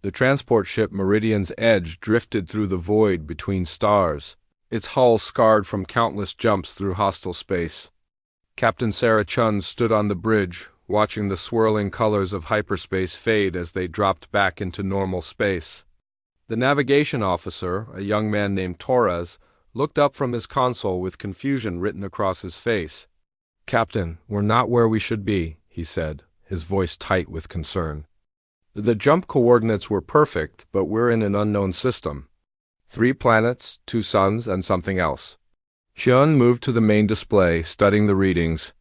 The transport ship Meridian's Edge drifted through the void between stars, its hull scarred from countless jumps through hostile space. Captain Sarah Chun stood on the bridge, watching the swirling colors of hyperspace fade as they dropped back into normal space. The navigation officer, a young man named Torres, looked up from his console with confusion written across his face. "Captain, we're not where we should be," he said, his voice tight with concern. "The jump coordinates were perfect, but we're in an unknown system. 3 planets, 2 suns, and something else." Chun moved to the main display, studying the readings.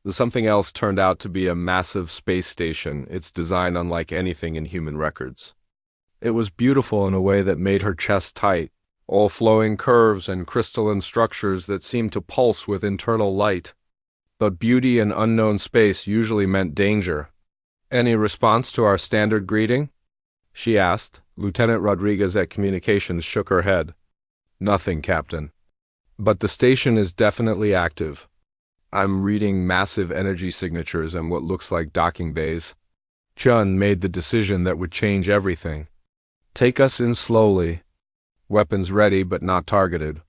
The something else turned out to be a massive space station, its design unlike anything in human records. It was beautiful in a way that made her chest tight, all flowing curves and crystalline structures that seemed to pulse with internal light. But beauty in unknown space usually meant danger. "Any response to our standard greeting?" she asked. Lieutenant Rodriguez at Communications shook her head. "Nothing, Captain. But the station is definitely active. I'm reading massive energy signatures and what looks like docking bays." Chun made the decision that would change everything. "Take us in slowly. Weapons ready but not targeted.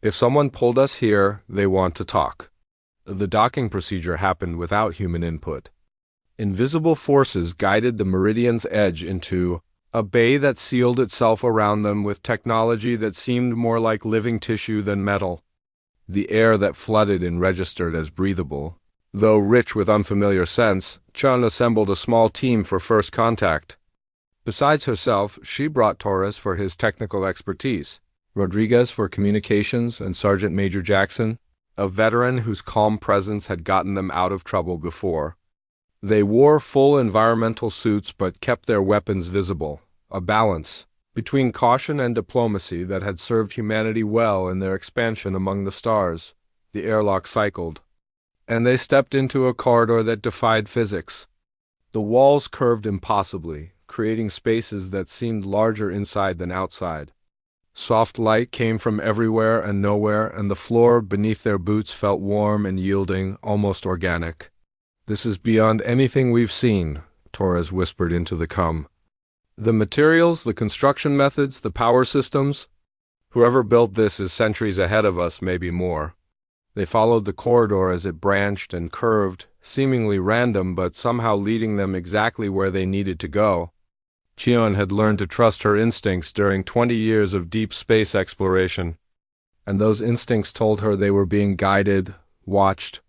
If someone pulled us here, they want to talk." The docking procedure happened without human input. Invisible forces guided the Meridian's Edge into a bay that sealed itself around them with technology that seemed more like living tissue than metal. The air that flooded in registered as breathable. Though rich with unfamiliar scents, Chun assembled a small team for first contact. Besides herself, she brought Torres for his technical expertise, Rodriguez for communications, and Sergeant Major Jackson, a veteran whose calm presence had gotten them out of trouble before. They wore full environmental suits but kept their weapons visible, a balance between caution and diplomacy that had served humanity well in their expansion among the stars. The airlock cycled, and they stepped into a corridor that defied physics. The walls curved impossibly, creating spaces that seemed larger inside than outside. Soft light came from everywhere and nowhere, and the floor beneath their boots felt warm and yielding, almost organic. "This is beyond anything we've seen," Torres whispered into the com. "The materials, the construction methods, the power systems. Whoever built this is centuries ahead of us, maybe more." They followed the corridor as it branched and curved, seemingly random but somehow leading them exactly where they needed to go. Cheon had learned to trust her instincts during 20 years of deep space exploration, and those instincts told her they were being guided, watched,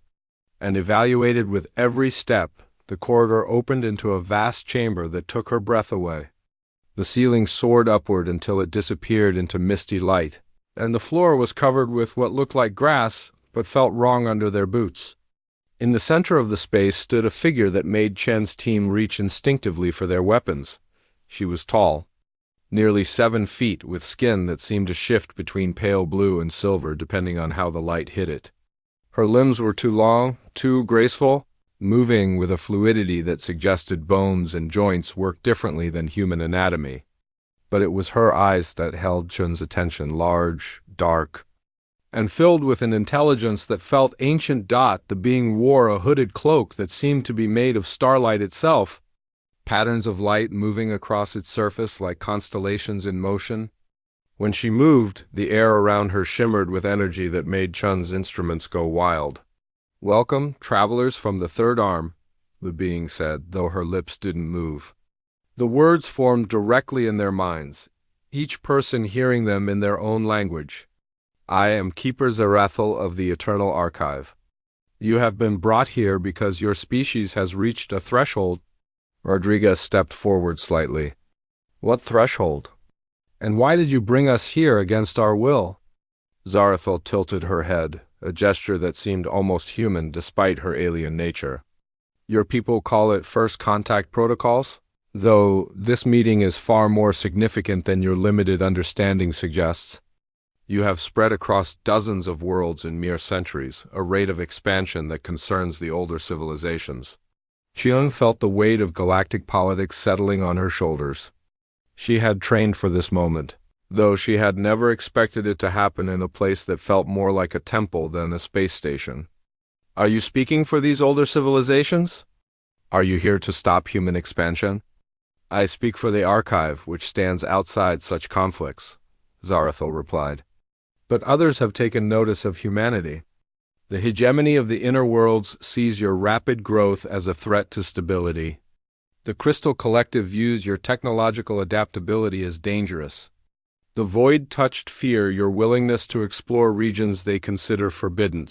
and evaluated with every step. The corridor opened into a vast chamber that took her breath away. The ceiling soared upward until it disappeared into misty light, and the floor was covered with what looked like grass, but felt wrong under their boots. In the center of the space stood a figure that made Chen's team reach instinctively for their weapons. She was tall, nearly 7 feet, with skin that seemed to shift between pale blue and silver depending on how the light hit it. Her limbs were too long, too graceful, moving with a fluidity that suggested bones and joints worked differently than human anatomy. But it was her eyes that held Chun's attention, large, dark, and filled with an intelligence that felt ancient. The being wore a hooded cloak that seemed to be made of starlight itself, patterns of light moving across its surface like constellations in motion. When she moved, the air around her shimmered with energy that made Chun's instruments go wild. "Welcome, travelers from the Third Arm," the being said, though her lips didn't move. The words formed directly in their minds, each person hearing them in their own language. "I am Keeper Zarathel of the Eternal Archive. You have been brought here because your species has reached a threshold." Rodriguez stepped forward slightly. "What threshold? And why did you bring us here against our will?" Zarathel tilted her head, a gesture that seemed almost human despite her alien nature. "Your people call it first contact protocols? Though this meeting is far more significant than your limited understanding suggests. You have spread across dozens of worlds in mere centuries, a rate of expansion that concerns the older civilizations." Cheung felt the weight of galactic politics settling on her shoulders. She had trained for this moment, though she had never expected it to happen in a place that felt more like a temple than a space station. "Are you speaking for these older civilizations? Are you here to stop human expansion?" I speak for the archive, which stands outside such conflicts, Zarathil replied. But others have taken notice of humanity. The hegemony of the inner worlds sees your rapid growth as a threat to stability. The Crystal Collective views your technological adaptability as dangerous. The Void touched fear your willingness to explore regions they consider forbidden.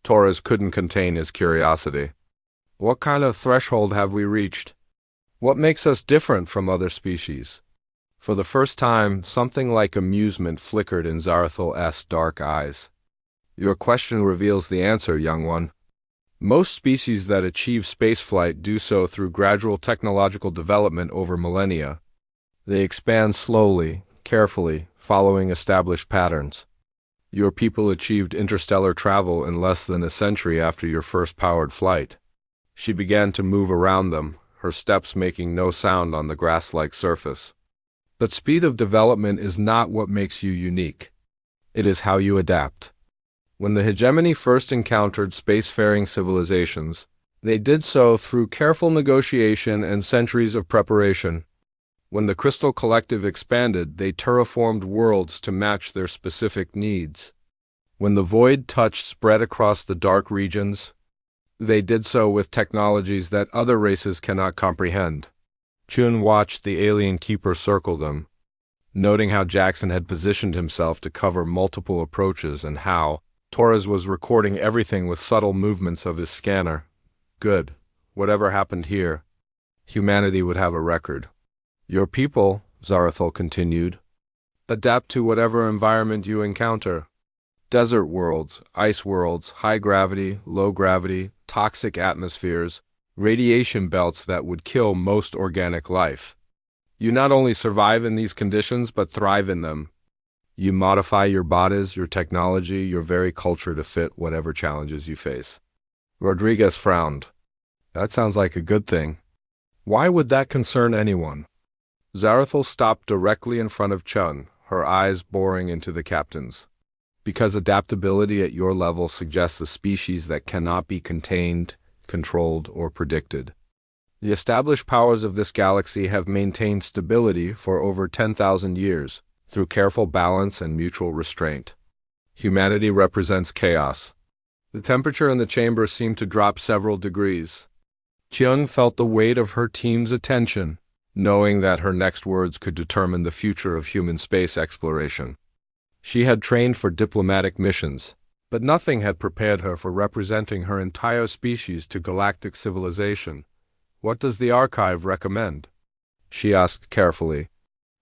Torres couldn't contain his curiosity. What kind of threshold have we reached? What makes us different from other species? For the first time, something like amusement flickered in Zarathil's dark eyes. Your question reveals the answer, young one. Most species that achieve spaceflight do so through gradual technological development over millennia. They expand slowly, carefully, following established patterns. Your people achieved interstellar travel in less than a century after your first powered flight. She began to move around them, her steps making no sound on the grass-like surface. But speed of development is not what makes you unique. It is how you adapt. When the hegemony first encountered spacefaring civilizations, they did so through careful negotiation and centuries of preparation. When the Crystal Collective expanded, they terraformed worlds to match their specific needs. When the Void touch spread across the dark regions, they did so with technologies that other races cannot comprehend. Chun watched the alien keeper circle them, noting how Jackson had positioned himself to cover multiple approaches and how Torres was recording everything with subtle movements of his scanner. Good. Whatever happened here, humanity would have a record. Your people, Zarathil continued, adapt to whatever environment you encounter. Desert worlds, ice worlds, high gravity, low gravity, toxic atmospheres, radiation belts that would kill most organic life. You not only survive in these conditions, but thrive in them. You modify your bodies, your technology, your very culture to fit whatever challenges you face. Rodriguez frowned. That sounds like a good thing. Why would that concern anyone? Zarathil stopped directly in front of Chun, her eyes boring into the captain's. Because adaptability at your level suggests a species that cannot be contained, controlled, or predicted. The established powers of this galaxy have maintained stability for over 10,000 years, through careful balance and mutual restraint. Humanity represents chaos. The temperature in the chamber seemed to drop several degrees. Chiang felt the weight of her team's attention, knowing that her next words could determine the future of human space exploration. She had trained for diplomatic missions, but nothing had prepared her for representing her entire species to galactic civilization. What does the archive recommend? She asked carefully.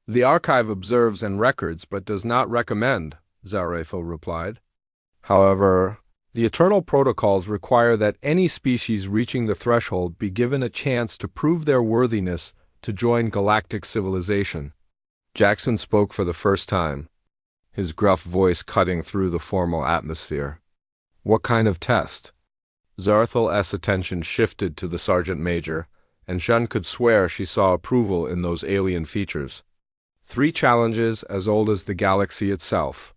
The archive observes and records, but does not recommend, Zarathil replied. However, the eternal protocols require that any species reaching the threshold be given a chance to prove their worthiness to join galactic civilization. Jackson spoke for the first time, his gruff voice cutting through the formal atmosphere. What kind of test? Zarathil's attention shifted to the sergeant major, and Shun could swear she saw approval in those alien features. 3 challenges as old as the galaxy itself.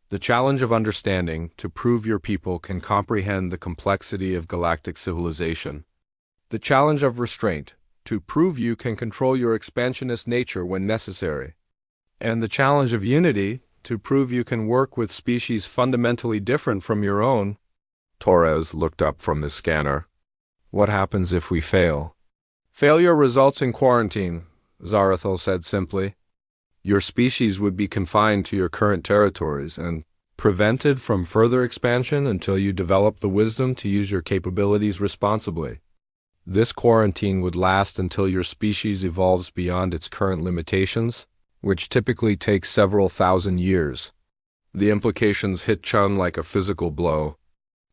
The challenge of understanding, to prove your people can comprehend the complexity of galactic civilization. The challenge of restraint, to prove you can control your expansionist nature when necessary. And the challenge of unity, to prove you can work with species fundamentally different from your own. Torres looked up from his scanner. What happens if we fail? Failure results in quarantine, Zarathil said simply. Your species would be confined to your current territories and prevented from further expansion until you develop the wisdom to use your capabilities responsibly. This quarantine would last until your species evolves beyond its current limitations, which typically takes several thousand years. The implications hit Chun like a physical blow.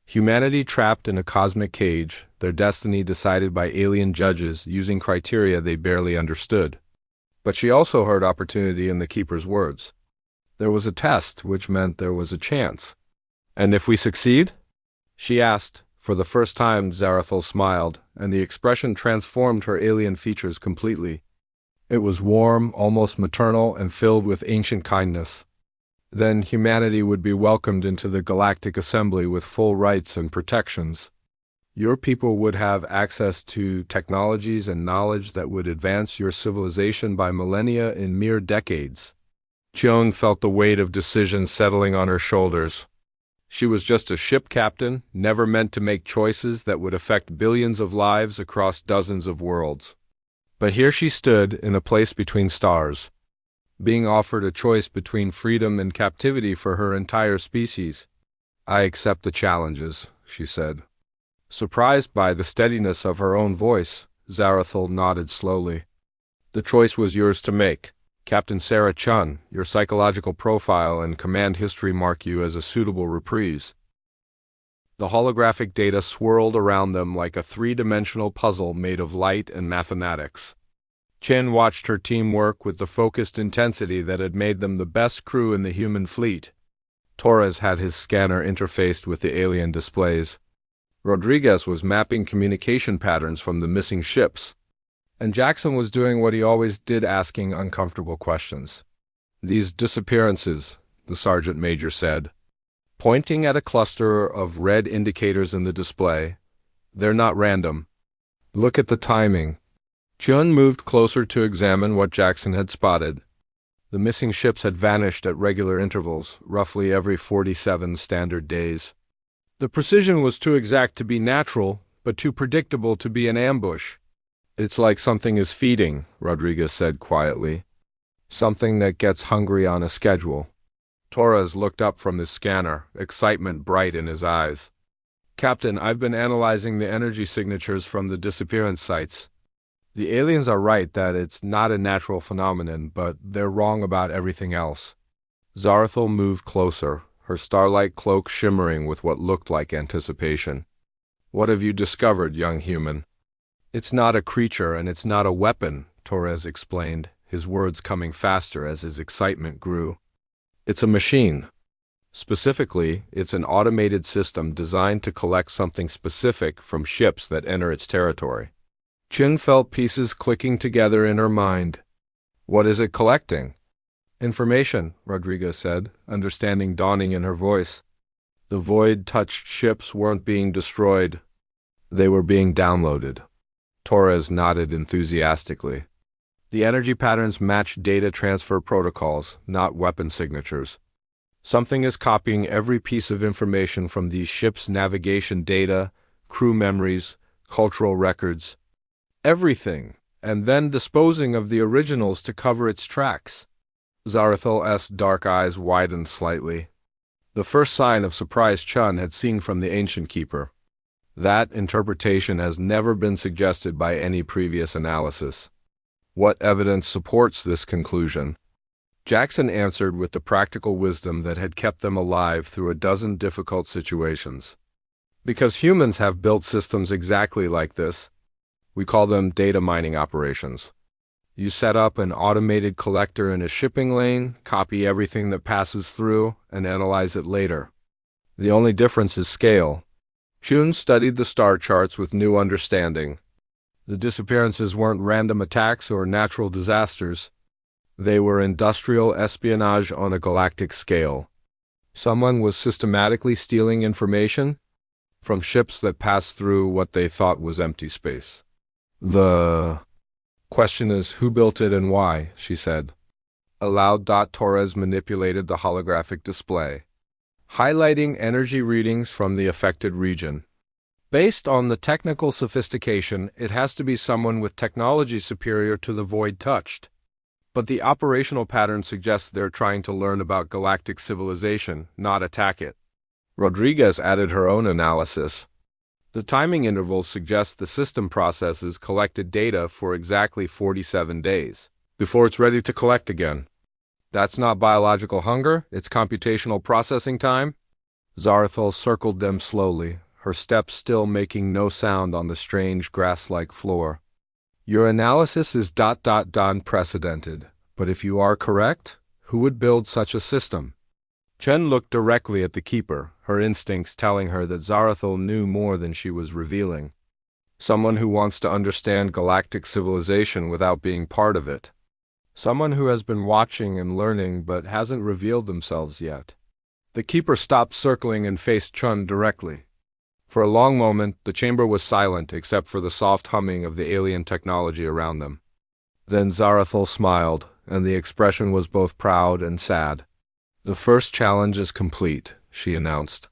Humanity trapped in a cosmic cage, their destiny decided by alien judges using criteria they barely understood. But she also heard opportunity in the Keeper's words. There was a test, which meant there was a chance. And if we succeed? She asked. For the first time, Zarathil smiled, and the expression transformed her alien features completely. It was warm, almost maternal, and filled with ancient kindness. Then humanity would be welcomed into the Galactic Assembly with full rights and protections. Your people would have access to technologies and knowledge that would advance your civilization by millennia in mere decades. Joan felt the weight of decision settling on her shoulders. She was just a ship captain, never meant to make choices that would affect billions of lives across dozens of worlds. But here she stood in a place between stars, being offered a choice between freedom and captivity for her entire species. "I accept the challenges," she said. Surprised by the steadiness of her own voice, Zarathul nodded slowly. "The choice was yours to make. Captain Sarah Chun, your psychological profile and command history mark you as a suitable reprise." The holographic data swirled around them like a three-dimensional puzzle made of light and mathematics. Chen watched her team work with the focused intensity that had made them the best crew in the human fleet. Torres had his scanner interfaced with the alien displays. Rodriguez was mapping communication patterns from the missing ships. And Jackson was doing what he always did, asking uncomfortable questions. "These disappearances," the sergeant major said, pointing at a cluster of red indicators in the display, "they're not random. Look at the timing." Chun moved closer to examine what Jackson had spotted. The missing ships had vanished at regular intervals, roughly every 47 standard days. The precision was too exact to be natural, but too predictable to be an ambush. "It's like something is feeding," Rodriguez said quietly. "Something that gets hungry on a schedule." Torres looked up from his scanner, excitement bright in his eyes. "Captain, I've been analyzing the energy signatures from the disappearance sites. The aliens are right that it's not a natural phenomenon, but they're wrong about everything else." Zarathul moved closer, her starlight cloak shimmering with what looked like anticipation. "What have you discovered, young human?" "It's not a creature and it's not a weapon," Torres explained, his words coming faster as his excitement grew. "It's a machine. Specifically, it's an automated system designed to collect something specific from ships that enter its territory." Chin felt pieces clicking together in her mind. "What is it collecting?" "Information," Rodriguez said, understanding dawning in her voice. The void-touched ships weren't being destroyed. They were being downloaded. Torres nodded enthusiastically. The energy patterns matched data transfer protocols, not weapon signatures. Something is copying every piece of information from these ships' navigation data, crew memories, cultural records. Everything, and then disposing of the originals to cover its tracks. Zarathul's dark eyes widened slightly. The first sign of surprise Chun had seen from the Ancient Keeper. That interpretation has never been suggested by any previous analysis. "What evidence supports this conclusion?" Jackson answered with the practical wisdom that had kept them alive through a dozen difficult situations. "Because humans have built systems exactly like this. We call them data mining operations. You set up an automated collector in a shipping lane, copy everything that passes through, and analyze it later. The only difference is scale." Chun studied the star charts with new understanding. The disappearances weren't random attacks or natural disasters. They were industrial espionage on a galactic scale. Someone was systematically stealing information from ships that passed through what they thought was empty space. "The question is who built it and why," she said. Aloud, Torres manipulated the holographic display, highlighting energy readings from the affected region. "Based on the technical sophistication, it has to be someone with technology superior to the void touched. But the operational pattern suggests they're trying to learn about galactic civilization, not attack it." Rodriguez added her own analysis. "The timing intervals suggest the system processes collected data for exactly 47 days, before it's ready to collect again. That's not biological hunger, it's computational processing time." Zarathul circled them slowly, her steps still making no sound on the strange grass-like floor. "Your analysis is unprecedented, but if you are correct, who would build such a system?" Chen looked directly at the Keeper, her instincts telling her that Zarathul knew more than she was revealing. Someone who wants to understand galactic civilization without being part of it. Someone who has been watching and learning but hasn't revealed themselves yet. The Keeper stopped circling and faced Chun directly. For a long moment, the chamber was silent except for the soft humming of the alien technology around them. Then Zarathul smiled, and the expression was both proud and sad. "The first challenge is complete," she announced.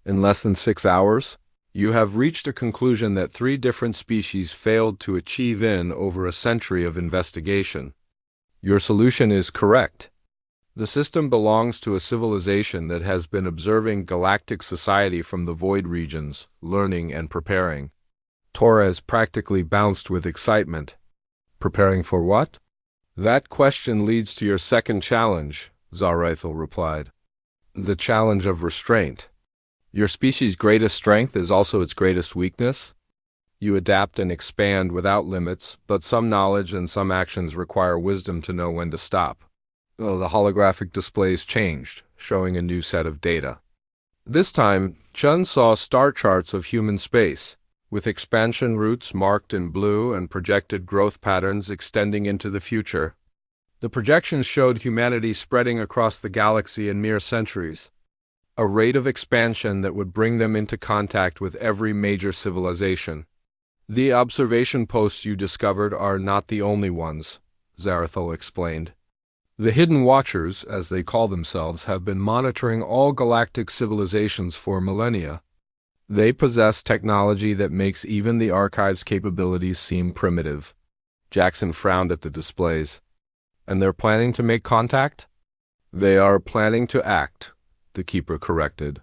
"In less than 6 hours, you have reached a conclusion that 3 different species failed to achieve in over a century of investigation. Your solution is correct. The system belongs to a civilization that has been observing galactic society from the void regions, learning and preparing." Torres practically bounced with excitement. "Preparing for what?" "That question leads to your second challenge," Zarathul replied. "The challenge of restraint. Your species' greatest strength is also its greatest weakness. You adapt and expand without limits, but some knowledge and some actions require wisdom to know when to stop." The holographic displays changed, showing a new set of data. This time, Chun saw star charts of human space, with expansion routes marked in blue and projected growth patterns extending into the future. The projections showed humanity spreading across the galaxy in mere centuries, a rate of expansion that would bring them into contact with every major civilization. "The observation posts you discovered are not the only ones," Zarathul explained. "The Hidden Watchers, as they call themselves, have been monitoring all galactic civilizations for millennia. They possess technology that makes even the Archive's capabilities seem primitive." Jackson frowned at the displays. "And they're planning to make contact?" "They are planning to act," the Keeper corrected.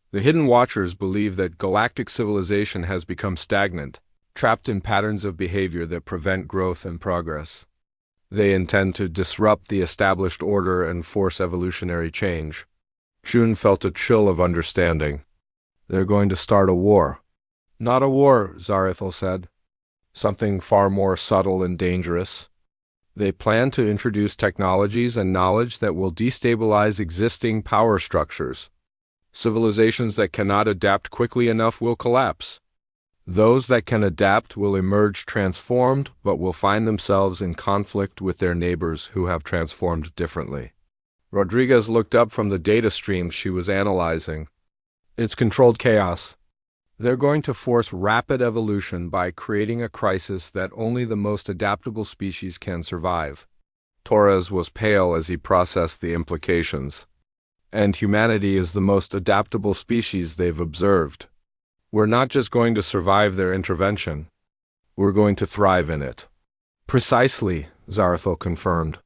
"The Hidden Watchers believe that galactic civilization has become stagnant, trapped in patterns of behavior that prevent growth and progress. They intend to disrupt the established order and force evolutionary change." June felt a chill of understanding. "They're going to start a war." "Not a war," Zarathul said. "Something far more subtle and dangerous. They plan to introduce technologies and knowledge that will destabilize existing power structures. Civilizations that cannot adapt quickly enough will collapse. Those that can adapt will emerge transformed, but will find themselves in conflict with their neighbors who have transformed differently." Rodriguez looked up from the data streams she was analyzing. "It's controlled chaos. They're going to force rapid evolution by creating a crisis that only the most adaptable species can survive." Torres was pale as he processed the implications. "And humanity is the most adaptable species they've observed. We're not just going to survive their intervention. We're going to thrive in it." "Precisely," Zarathul confirmed.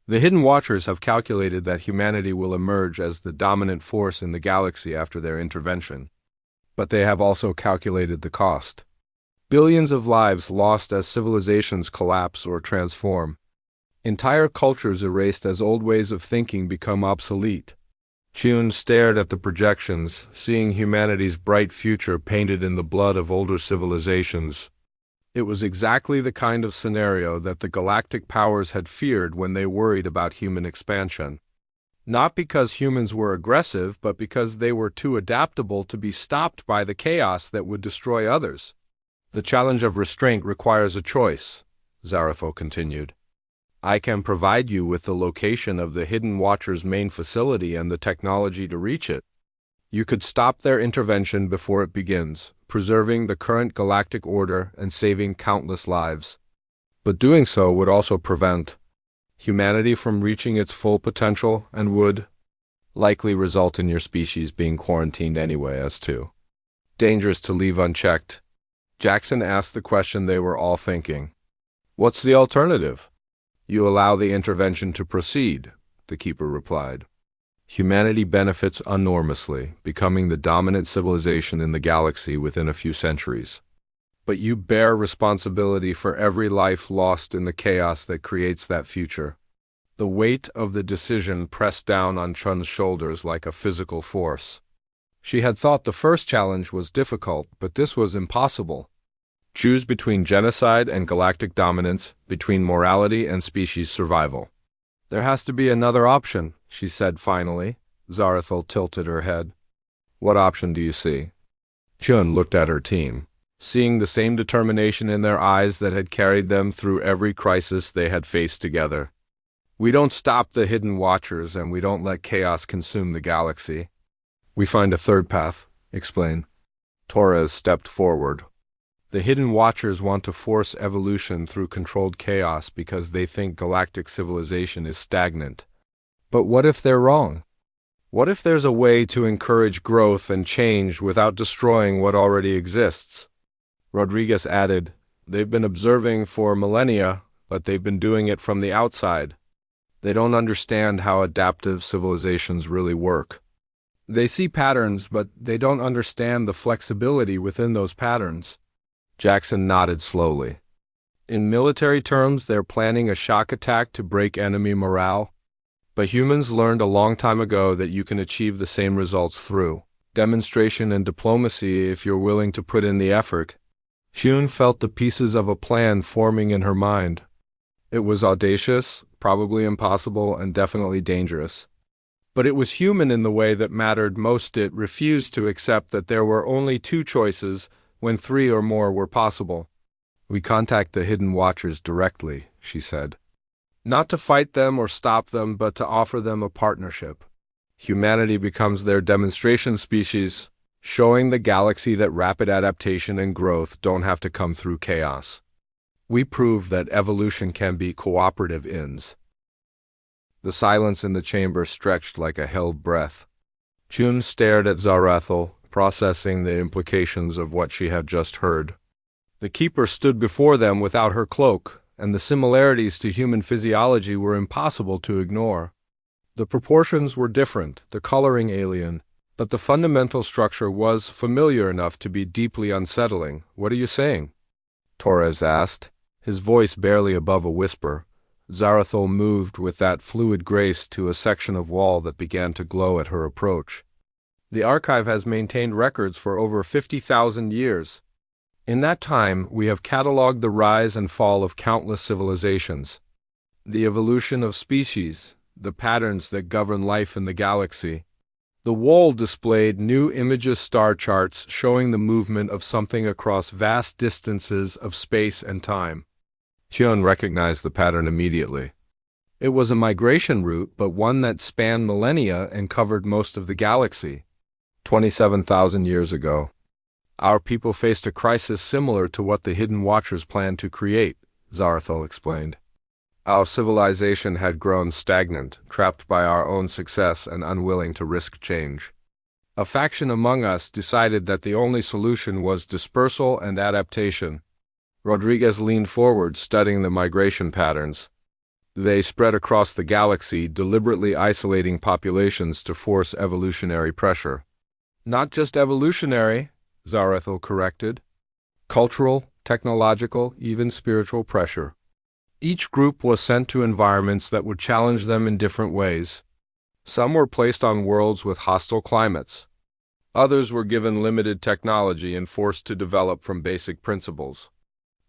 "The Hidden Watchers have calculated that humanity will emerge as the dominant force in the galaxy after their intervention. But they have also calculated the cost. Billions of lives lost as civilizations collapse or transform. Entire cultures erased as old ways of thinking become obsolete." Chun stared at the projections, seeing humanity's bright future painted in the blood of older civilizations. It was exactly the kind of scenario that the galactic powers had feared when they worried about human expansion. Not because humans were aggressive, but because they were too adaptable to be stopped by the chaos that would destroy others. "The challenge of restraint requires a choice," Zarathul continued. "I can provide you with the location of the Hidden Watcher's main facility and the technology to reach it. You could stop their intervention before it begins, preserving the current galactic order and saving countless lives. But doing so would also prevent humanity from reaching its full potential and would likely result in your species being quarantined anyway as too dangerous to leave unchecked." Jackson asked the question they were all thinking. "What's the alternative?" "You allow the intervention to proceed," the Keeper replied. "Humanity benefits enormously, becoming the dominant civilization in the galaxy within a few centuries. But you bear responsibility for every life lost in the chaos that creates that future." The weight of the decision pressed down on Chun's shoulders like a physical force. She had thought the first challenge was difficult, but this was impossible. Choose between genocide and galactic dominance, between morality and species survival. "There has to be another option," she said finally. Zarathul tilted her head. "What option do you see?" Chun looked at her team, seeing the same determination in their eyes that had carried them through every crisis they had faced together. "We don't stop the Hidden Watchers, and we don't let chaos consume the galaxy. We find a third path," explained Torres stepped forward. The Hidden Watchers want to force evolution through controlled chaos because they think galactic civilization is stagnant. But what if they're wrong? What if there's a way to encourage growth and change without destroying what already exists? Rodriguez added, they've been observing for millennia, but they've been doing it from the outside. They don't understand how adaptive civilizations really work. They see patterns, but they don't understand the flexibility within those patterns. Jackson nodded slowly. In military terms, they're planning a shock attack to break enemy morale. But humans learned a long time ago that you can achieve the same results through demonstration and diplomacy if you're willing to put in the effort. Shun felt the pieces of a plan forming in her mind. It was audacious, probably impossible, and definitely dangerous. But it was human in the way that mattered most. It refused to accept that there were only two choices when three or more were possible. We contact the Hidden Watchers directly, she said. Not to fight them or stop them, but to offer them a partnership. Humanity becomes their demonstration species, showing the galaxy that rapid adaptation and growth don't have to come through chaos. We prove that evolution can be cooperative ends. The silence in the chamber stretched like a held breath. June stared at Zarathil, processing the implications of what she had just heard. The Keeper stood before them without her cloak, and the similarities to human physiology were impossible to ignore. The proportions were different, the coloring alien, but the fundamental structure was familiar enough to be deeply unsettling. What are you saying? Torres asked, his voice barely above a whisper. Zarathil moved with that fluid grace to a section of wall that began to glow at her approach. The archive has maintained records for over 50,000 years. In that time, we have cataloged the rise and fall of countless civilizations, the evolution of species, the patterns that govern life in the galaxy. The wall displayed new images, star charts showing the movement of something across vast distances of space and time. Hyun recognized the pattern immediately. It was a migration route, but one that spanned millennia and covered most of the galaxy. 27,000 years ago, our people faced a crisis similar to what the Hidden Watchers planned to create, Zarathil explained. Our civilization had grown stagnant, trapped by our own success and unwilling to risk change. A faction among us decided that the only solution was dispersal and adaptation. Rodriguez leaned forward, studying the migration patterns. They spread across the galaxy, deliberately isolating populations to force evolutionary pressure. Not just evolutionary, Zarathil corrected. Cultural, technological, even spiritual pressure. Each group was sent to environments that would challenge them in different ways. Some were placed on worlds with hostile climates. Others were given limited technology and forced to develop from basic principles.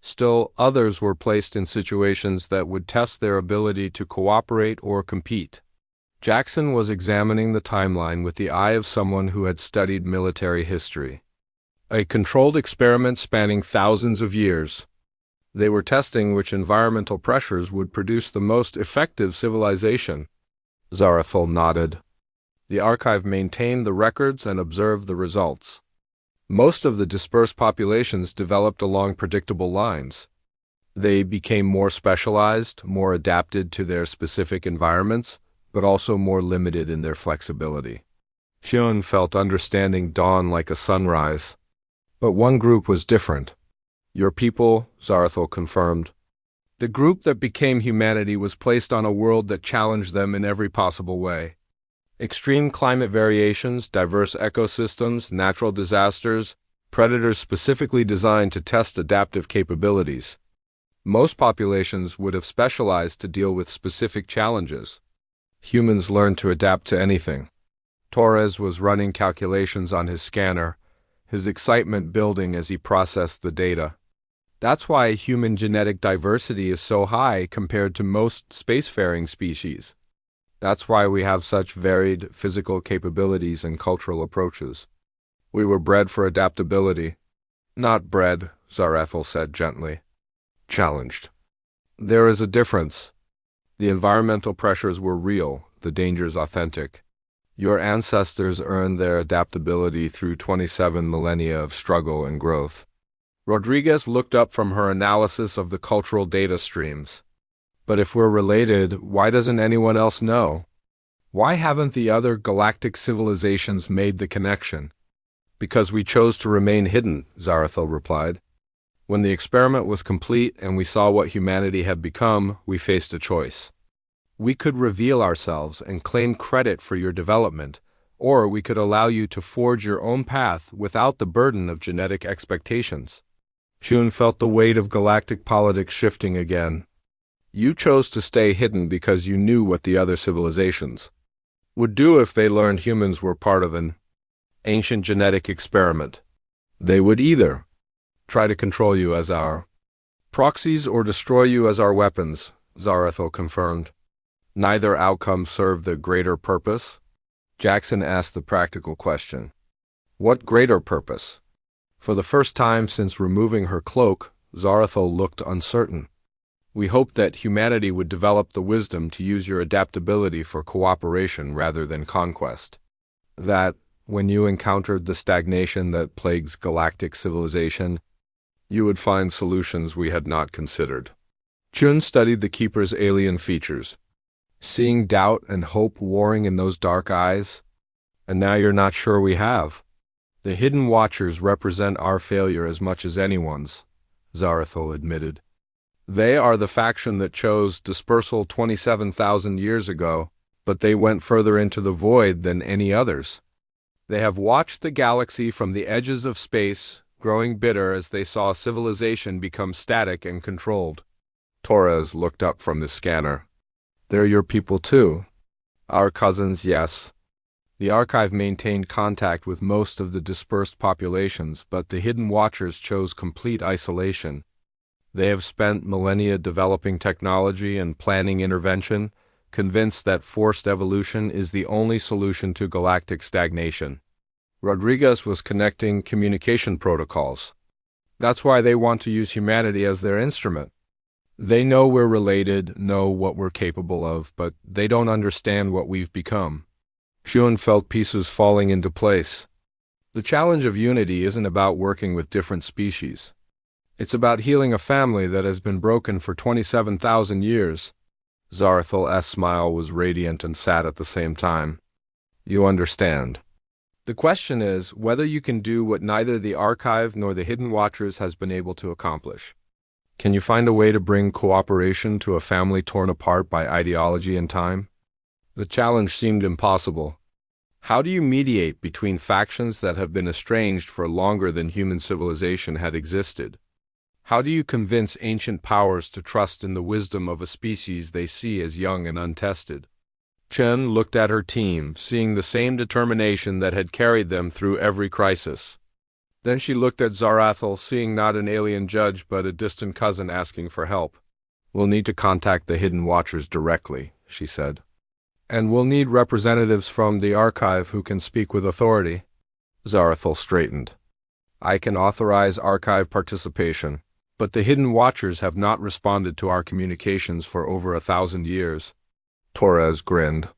Still, others were placed in situations that would test their ability to cooperate or compete. Jackson was examining the timeline with the eye of someone who had studied military history. A controlled experiment spanning thousands of years. They were testing which environmental pressures would produce the most effective civilization. Zarathil nodded. The archive maintained the records and observed the results. Most of the dispersed populations developed along predictable lines. They became more specialized, more adapted to their specific environments, but also more limited in their flexibility. Hyun felt understanding dawn like a sunrise. But one group was different. Your people, Zarathil confirmed. The group that became humanity was placed on a world that challenged them in every possible way. Extreme climate variations, diverse ecosystems, natural disasters, predators specifically designed to test adaptive capabilities. Most populations would have specialized to deal with specific challenges. Humans learned to adapt to anything. Torres was running calculations on his scanner, his excitement building as he processed the data. That's why human genetic diversity is so high compared to most spacefaring species. That's why we have such varied physical capabilities and cultural approaches. We were bred for adaptability. Not bred, Zarathil said gently. Challenged. There is a difference. The environmental pressures were real, the dangers authentic. Your ancestors earned their adaptability through 27 millennia of struggle and growth. Rodriguez looked up from her analysis of the cultural data streams. But if we're related, why doesn't anyone else know? Why haven't the other galactic civilizations made the connection? Because we chose to remain hidden, Zarathil replied. When the experiment was complete and we saw what humanity had become, we faced a choice. We could reveal ourselves and claim credit for your development, or we could allow you to forge your own path without the burden of genetic expectations. Chun felt the weight of galactic politics shifting again. You chose to stay hidden because you knew what the other civilizations would do if they learned humans were part of an ancient genetic experiment. They would either try to control you as our proxies or destroy you as our weapons, Zarathil confirmed. Neither outcome served the greater purpose? Jackson asked the practical question. What greater purpose? For the first time since removing her cloak, Zarathil looked uncertain. We hoped that humanity would develop the wisdom to use your adaptability for cooperation rather than conquest. That, when you encountered the stagnation that plagues galactic civilization, you would find solutions we had not considered. Chun studied the Keeper's alien features, seeing doubt and hope warring in those dark eyes. And now you're not sure we have. The Hidden Watchers represent our failure as much as anyone's, Zarathil admitted. They are the faction that chose dispersal 27,000 years ago, but they went further into the void than any others. They have watched the galaxy from the edges of space, growing bitter as they saw civilization become static and controlled. Torres looked up from the scanner. They're your people too. Our cousins, yes. The archive maintained contact with most of the dispersed populations, but the Hidden Watchers chose complete isolation. They have spent millennia developing technology and planning intervention, convinced that forced evolution is the only solution to galactic stagnation. Rodriguez was connecting communication protocols. That's why they want to use humanity as their instrument. They know we're related, know what we're capable of, but they don't understand what we've become. Chun felt pieces falling into place. The challenge of unity isn't about working with different species. It's about healing a family that has been broken for 27,000 years. Zarathil's smile was radiant and sad at the same time. You understand. The question is whether you can do what neither the Archive nor the Hidden Watchers has been able to accomplish. Can you find a way to bring cooperation to a family torn apart by ideology and time? The challenge seemed impossible. How do you mediate between factions that have been estranged for longer than human civilization had existed? How do you convince ancient powers to trust in the wisdom of a species they see as young and untested? Chen looked at her team, seeing the same determination that had carried them through every crisis. Then she looked at Zarathil, seeing not an alien judge but a distant cousin asking for help. We'll need to contact the Hidden Watchers directly, she said. And we'll need representatives from the Archive who can speak with authority. Zarathil straightened. I can authorize Archive participation, but the Hidden Watchers have not responded to our communications for over 1,000 years. Torres grinned.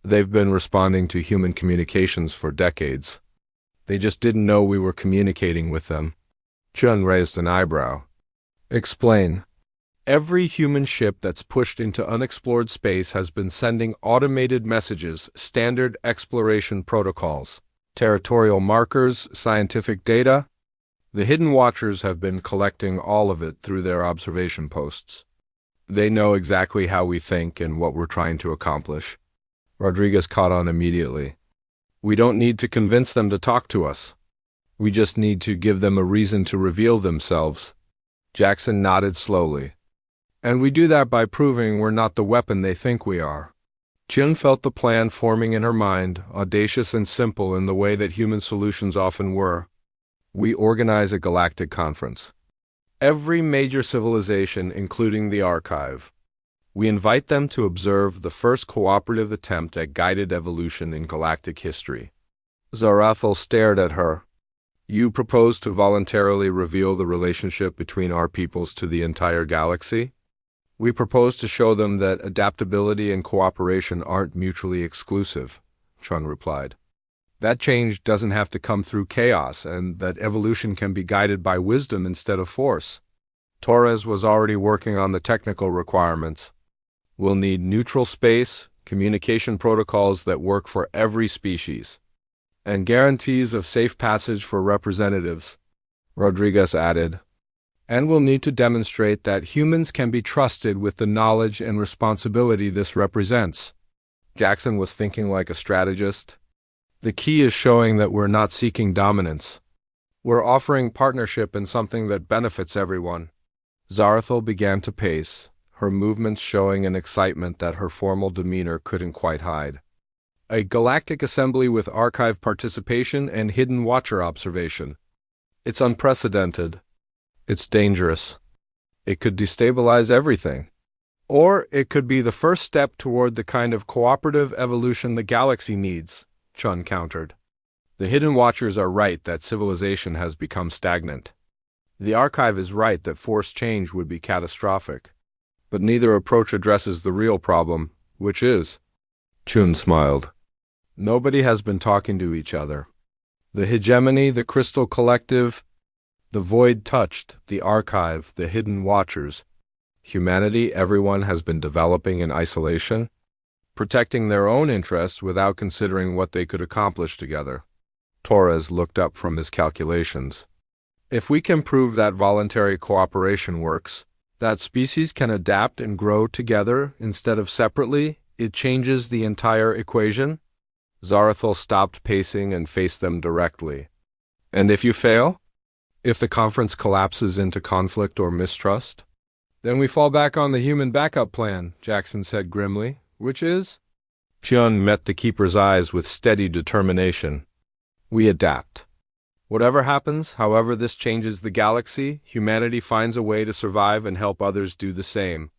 They've been responding to human communications for decades. They just didn't know we were communicating with them. Chun raised an eyebrow. Explain. Every human ship that's pushed into unexplored space has been sending automated messages, standard exploration protocols, territorial markers, scientific data. The Hidden Watchers have been collecting all of it through their observation posts. They know exactly how we think and what we're trying to accomplish. Rodriguez caught on immediately. We don't need to convince them to talk to us. We just need to give them a reason to reveal themselves. Jackson nodded slowly. And we do that by proving we're not the weapon they think we are. Chin felt the plan forming in her mind, audacious and simple in the way that human solutions often were. We organize a galactic conference. Every major civilization, including the Archive. We invite them to observe the first cooperative attempt at guided evolution in galactic history. Zarathil stared at her. You propose to voluntarily reveal the relationship between our peoples to the entire galaxy? We propose to show them that adaptability and cooperation aren't mutually exclusive, Chun replied. That change doesn't have to come through chaos, and that evolution can be guided by wisdom instead of force. Torres was already working on the technical requirements. We'll need neutral space, communication protocols that work for every species, and guarantees of safe passage for representatives, Rodriguez added. And we'll need to demonstrate that humans can be trusted with the knowledge and responsibility this represents. Jackson was thinking like a strategist. The key is showing that we're not seeking dominance. We're offering partnership in something that benefits everyone. Zarathil began to pace, her movements showing an excitement that her formal demeanor couldn't quite hide. A galactic assembly with archive participation and hidden watcher observation. It's unprecedented. It's dangerous. It could destabilize everything. Or it could be the first step toward the kind of cooperative evolution the galaxy needs, Chun countered. The hidden watchers are right that civilization has become stagnant. The archive is right that forced change would be catastrophic. But neither approach addresses the real problem, which is... Chun smiled. Nobody has been talking to each other. The hegemony, the crystal collective, the void touched, the archive, the hidden watchers. Humanity, everyone has been developing in isolation, protecting their own interests without considering what they could accomplish together. Torres looked up from his calculations. If we can prove that voluntary cooperation works, that species can adapt and grow together instead of separately, it changes the entire equation. Zarathil stopped pacing and faced them directly. And if you fail? If the conference collapses into conflict or mistrust? Then we fall back on the human backup plan, Jackson said grimly, which is? Chun met the keeper's eyes with steady determination. We adapt. Whatever happens, however this changes the galaxy, humanity finds a way to survive and help others do the same.